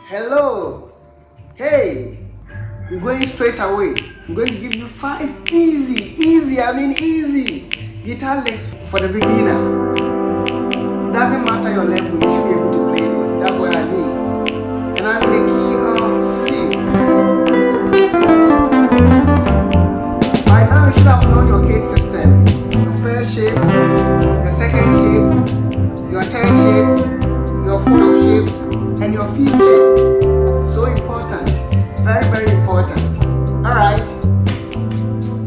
Hello. Hey. We're going straight away. I'm going to give you 5 easy guitar licks for the beginner. Doesn't matter your level, you should be able to play this. That's what I mean. And I'm in the key of C. By now you should have known your gauge system. Your first shape, your second shape, your third shape, your fourth shape, and your fifth shape. So important. Very, very important. Alright.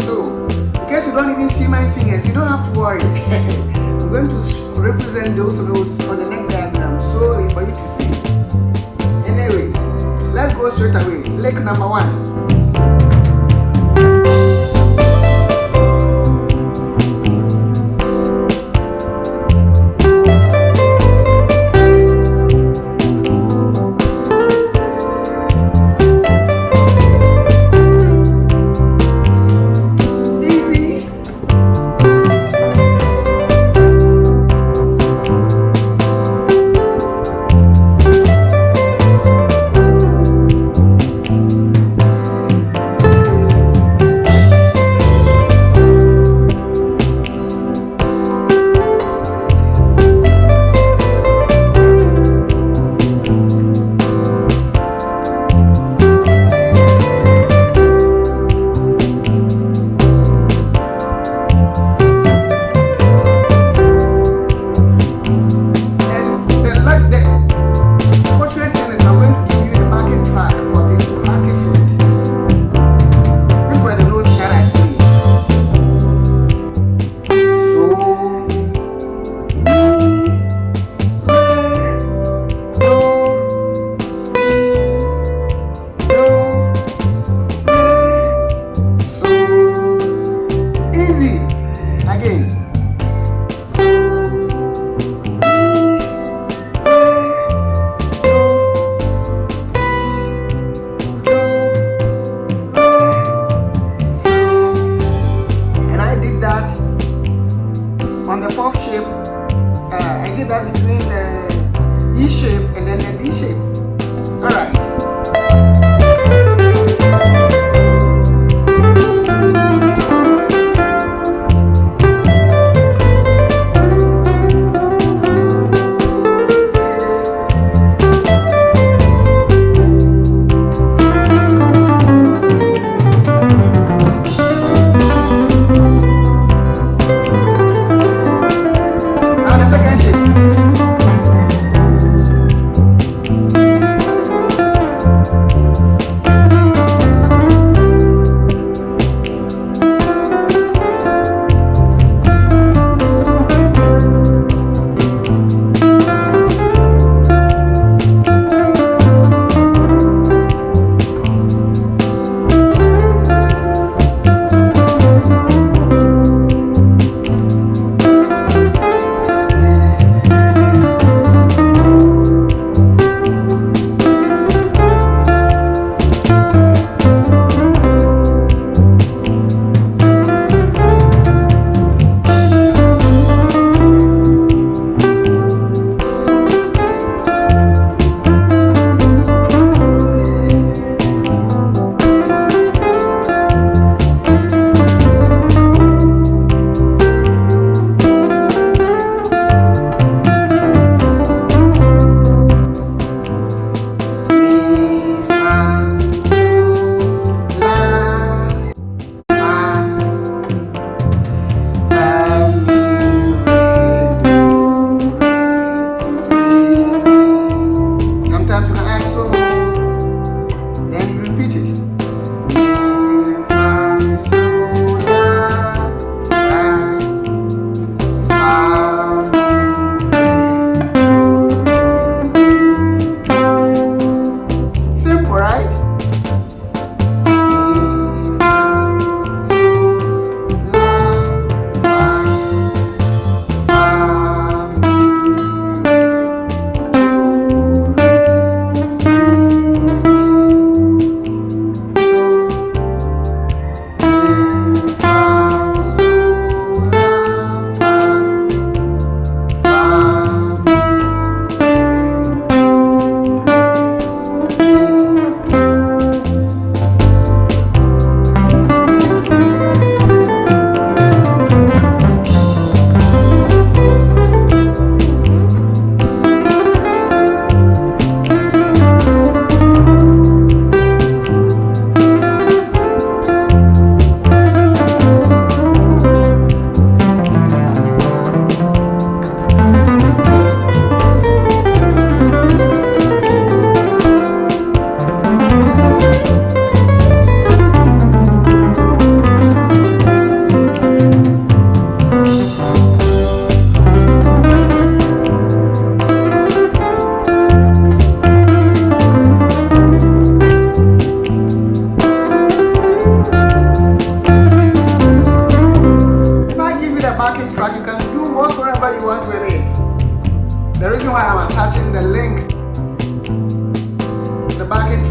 So, in case you don't even see my fingers, you don't have to worry. I'm going to represent those notes on the neck diagram slowly for you to see. Anyway, let's go straight away. Lick number 1.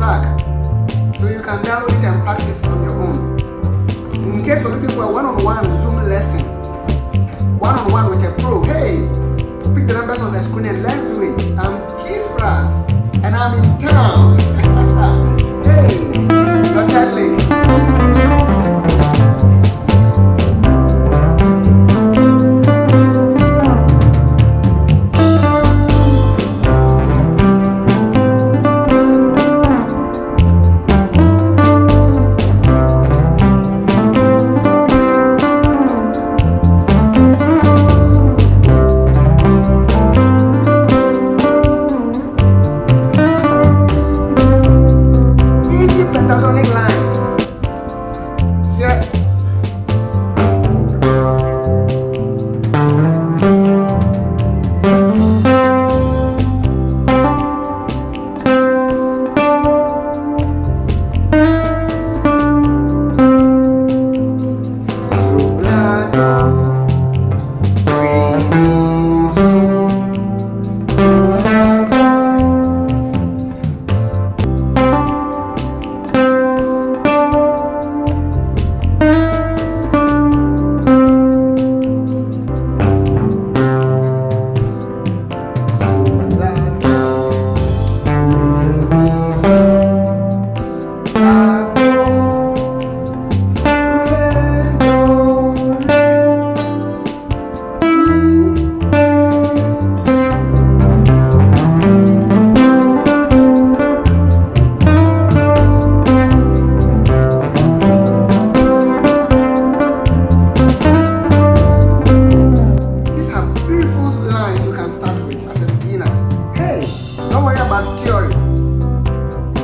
track, so you can download it and practice on your own. In case you're looking for a one-on-one Zoom lesson, one-on-one with a pro, hey, pick the numbers on the screen and let's do it. I'm Spratz and I'm in town. Hey, your Catholic. Pentatonic line. Yeah.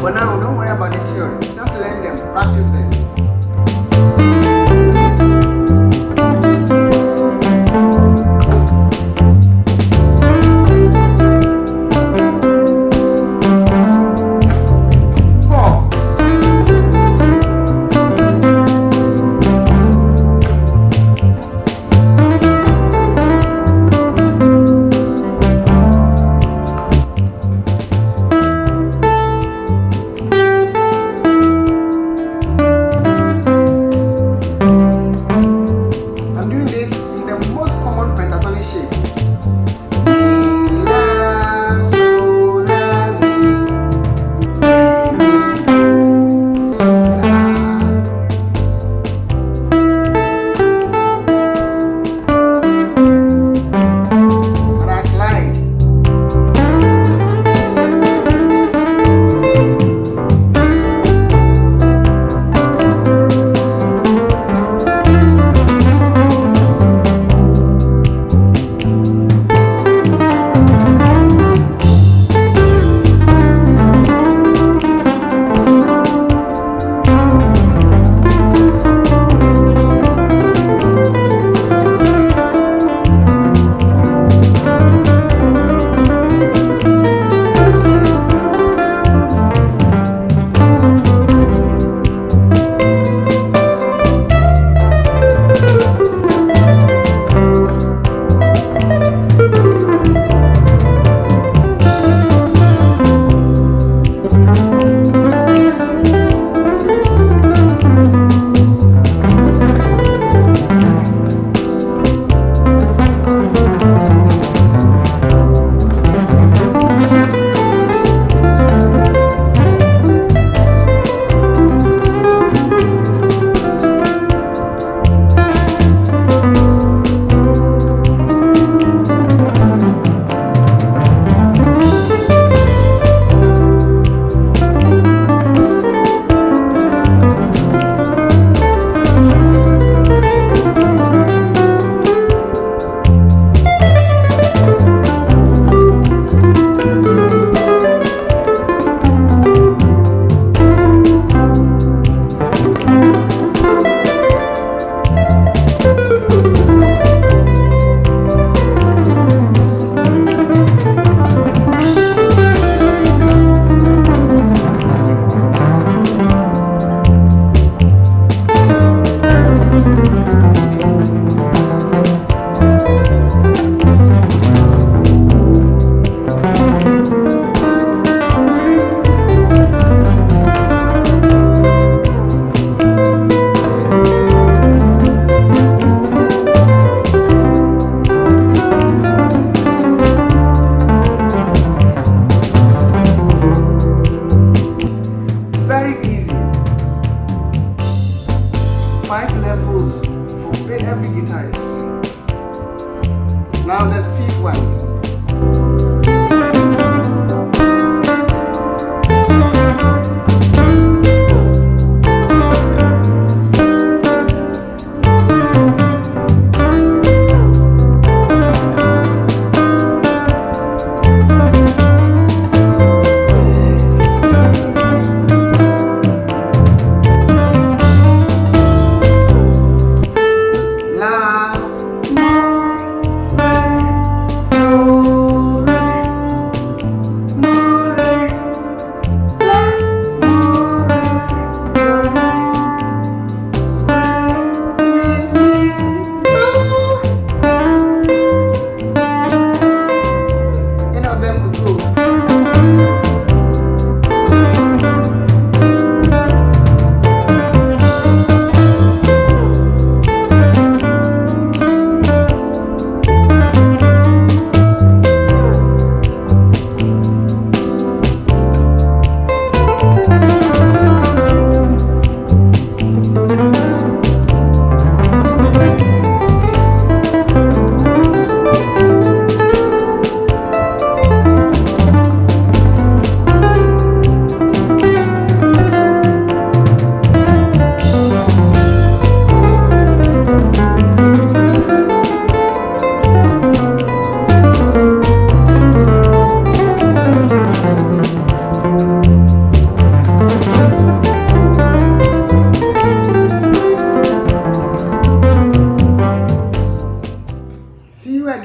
For now, don't worry about the theory. Just learn them, practice them.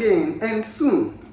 again, and soon.